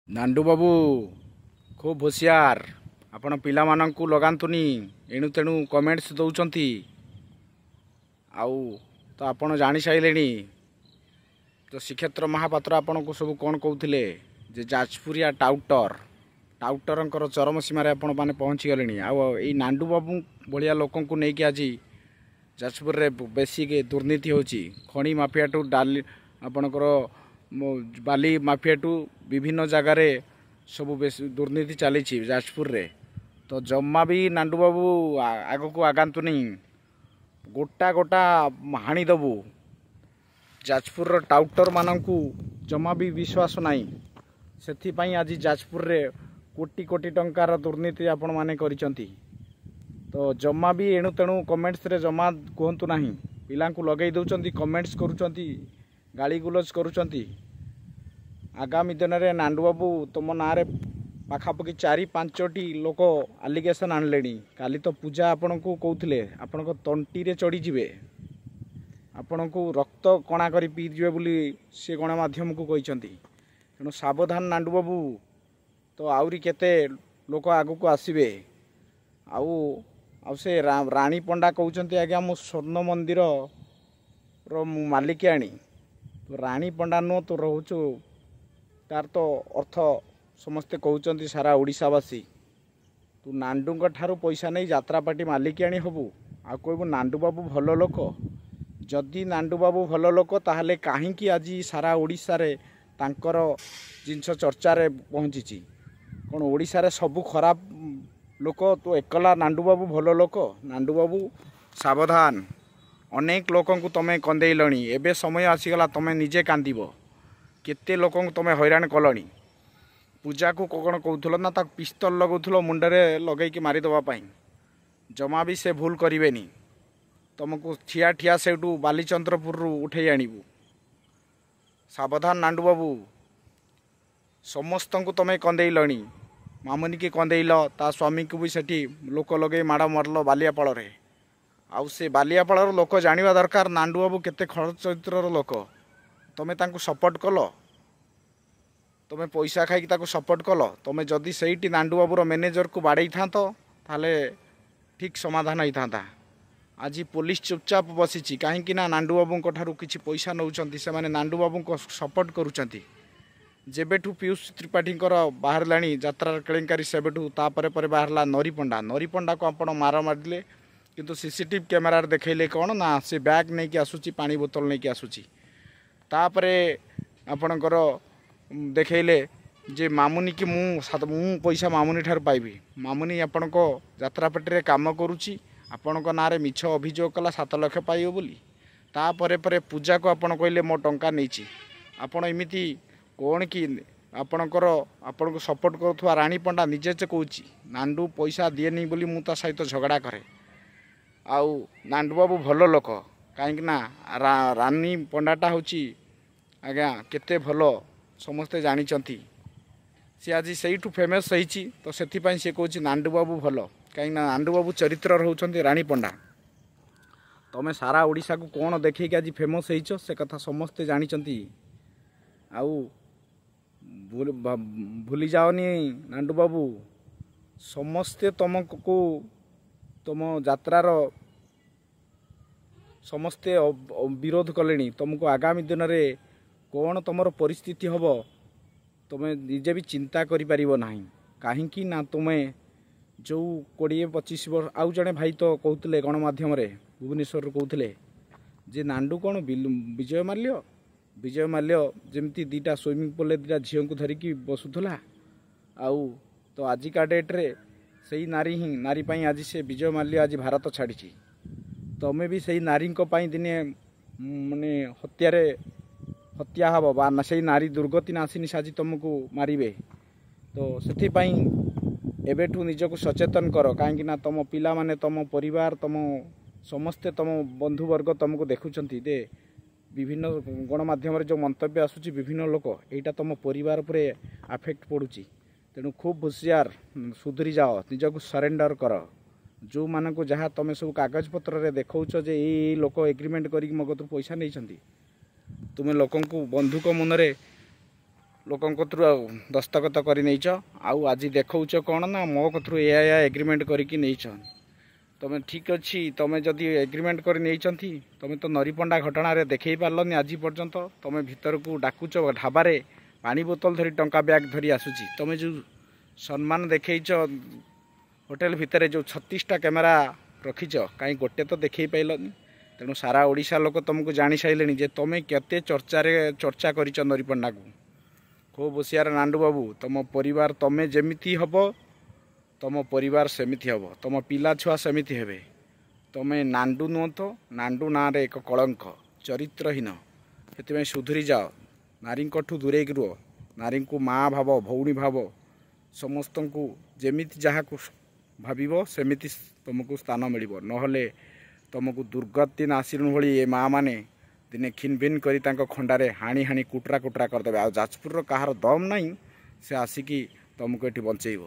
नांडू बाबू खूब होशियार आपण पिला माननकु लगांतुनी एणु तेणु कमेंट्स दौचंती आउ तो आपण जानी साइलेनी तो श्रीक्षेत्र महापात्र आपण को सब कौन कहते जे जाजपुरिया टाउटरंकर चरम सीमार आपण मैंने पहुँची गले आई नांडू बाबू भाया लोक नहीं आज जाजपुर रे बेसी दुर्नीति होची खणी माफिया टू डाली आपणकर बाली माफिया टू विभिन्न जगार सब बेसी दुर्नीति चली जाजपुर रे तो जम्मा भी नांडू बाबू आग को आगातुनी गोटा गोटा हाणी दबू जाजपुर टाउटर मानू जमा भी विश्वास नहीं से आज जाजपुर रे कोटी कोटी टंकार दुर्नीति आपण माने करिसंती तो जमा भी एणु तेणु कमेंट्स रे जमा कहतु ना पिला लगे दौरान कमेंट्स करुँच गाड़ी गुलज करुँच आगामी दिन में नांडू बाबू तुम ना पाखापाखि 4-5टी लोक आलिगेसन आणले काली तो पूजा आपण को कहते आपण तंटी रे चढ़ी जीवे आपण को रक्त कणा करी पीजिबे बोली से गणमाध्यम को कहते तेणु सावधान नांडू बाबू तो आउरी केते लोक आगु को आसबे आउ से रानी पंडा कहते आज्ञा मो स्वर्ण मंदिर रो मालिकाणी तो रानी पंडा नुह तो रोचु तार तो अर्थ समस्ते कहते सारा ओडिशावासी तू नांडू ठारू पैसा नहीं यात्रा पार्टी मालिकाणी हबू आ कहबू नांडू बाबू भल लोक जदि नांडू बाबू भल लोक ताहले कहीं आज सारा ओडिशा रे तांकर जिनस चर्चा रे पहुँची कौन ओडिशा रे सबू खराब लोक तो एकला नांडू बाबू भल लोक नांडू बाबू सावधान अनेक लोक तमें कंदेलणी एबे समय आसीगला तमें निजे कांदीब केते लोक तमें हैरान कलणी पूजा को कौन कहूल ना ताक पिस्तल लगौल मुंडे लगे मारिदेवाई जमा भी से भूल करेनि तुमको ठिया ठिया से बालीचंद्रपुर उठे आणबू सावधान नांडू बाबू समस्त को तमें कंदेलणी मामुनी की कंदेल ता स्वामी को भी सेठी लोक लगे माड़ मरल बालियापाल आउ से बालियापाल लोक जानिबा दरकार नांडू बाबू केते खड़ चरित्र लोक तमें तांको सपोर्ट कल तुम पैसा खाई सपोर्ट कल तुम जदि से नांडू बाबूर मैनेजर को बाड़े था ताले ठीक समाधान होता था आज पुलिस चुपचाप बसी कहीं नांडू बाबू ठारू किसी पैसा नौ से नांडू बाबू को सपोर्ट करुँच जेबेठू पीयूष त्रिपाठी बाहर लाणी यात्रा केलेंकारी सेबेठू तापर पर बाहरला नरीपंडा को आप मार मारिले किंतु सीसीटीवी कैमेरा देखले कौन ना से बैग नहीं कि आसूची पानी बोतल नहीं कि आसूची तापरे आपणकर देखले जे मामुनी की मु पैसा मामुनी ठार पाइबी मामुनी आपण को यात्रा पेटी काम करुच्ची आपण को नारे मिछ अभियोग कला 7 लाख पाइब बोली तापर पर पूजा को आपण कहले मो टंका नहीं आपण एमती कौन कि आपणकर आपण को सपोर्ट करुवा रानी पंडा निजे से कहूँ नांडू पैसा दिए नहीं बोली मु ता सहित झगड़ा करे आउ नांडू बाबू भल लोक कहीं रानी पंडाटा हूँ आज्ञा केते भल समस्ते जानी सी आज से फेमस होती तो से सी कहूँ नांडू बाबू भल कहीं नांडू बाबू चरित्र रोचे रानी पंडा तमें सारा ओडिशा को कौन देखिए आज फेमस होइछ से कथा समस्ते जानी आउ भूली जाओनी नांडू बाबू समस्ते तुमको तुम यात्रार समस्ते विरोध कले तुमको आगामी दिन में कौन तुम परिस्थिति हम तुम्हें निजे भी चिंता करें कहीं ना तुम्हें जो 20-25 वर्ष आउ जड़े भाई तो कहते गणमाध्यम भुवनेश्वर कहते जे नांडू कौन विजय माल्य जमती 2टा स्विमिंग पूल 2टा झील को धरिकी बसुला आउ तो आजिका डेट्रे से नारी पाई आज से विजय माल्य आज भारत छाड़ी तमें भी से नारी दिने माने हत्या हम बा से नारी दुर्गति नासिनी साजी तुमको मारे तो से एबेठू निजक सचेतन कर कहीं तुम पिला माने तुम परिवार तुम समस्ते तुम बंधुवर्ग तुमको देखुंट दे विभिन्न गणमाध्यम जो मंतव्य आसूची विभिन्न लोक यहाँ तुम परिवार पर आफेक्ट पड़ुची तेणु खूब होशियार सुधरी जाओ निजक सरेंडर कर जो मान को जहाँ तुम सब कागज पत्र देखौछ जे ये लोक एग्रीमेंट करी मो पैसा नहीं तुम्हें लोक बंधुक मनरे लोकों कतरू दस्तखत कर नहीं आउ आज देखौच कौन ना मो कतरू या एग्रीमेंट करके नहीं तुम ठीक अच्छी तुम जदि एग्रीमेंट कर नहीं तुम तो नरीपंडा घटना रे देखई पार्लनि आज पर्यंत तुम भीतर को डाकुच ढाबारे पानी बोतल धरी टंका बैग धरी आसूची तुम जो सम्मान देखईच होटेल भितर जो 36टा कैमेरा रखीच कहीं गोटे तो देखई पाइलनि तेणु सारा ओडिशा लोक तुमको जानी सारे जे तुम केते चर्चा कर नरीपंडा को खूब होशियार नांडू बाबू तुम परिवार तुम जमीती हम तुम परिवार सेमिति हम तुम पिला छुआ सेमिति हेबे तुम नांडू नुह तो नांडू ना रे एक कलंक चरित्रहीन से सुधुरी जाओ नारी दूरे रुह नारी को माँ भाव भौणी भाव समस्त को जमीती जहाँ को भाव सेमिति तुमको स्थान मिल ना तुमको दुर्गति नासिरुण भली ये माँ मैंने दिने खिन भिन करी खंडारे हाणी हाणी कुटरा कुटरा करदे आ जाजपुर कहार दम नहीं से आसिकी तुमको ये बंचेब।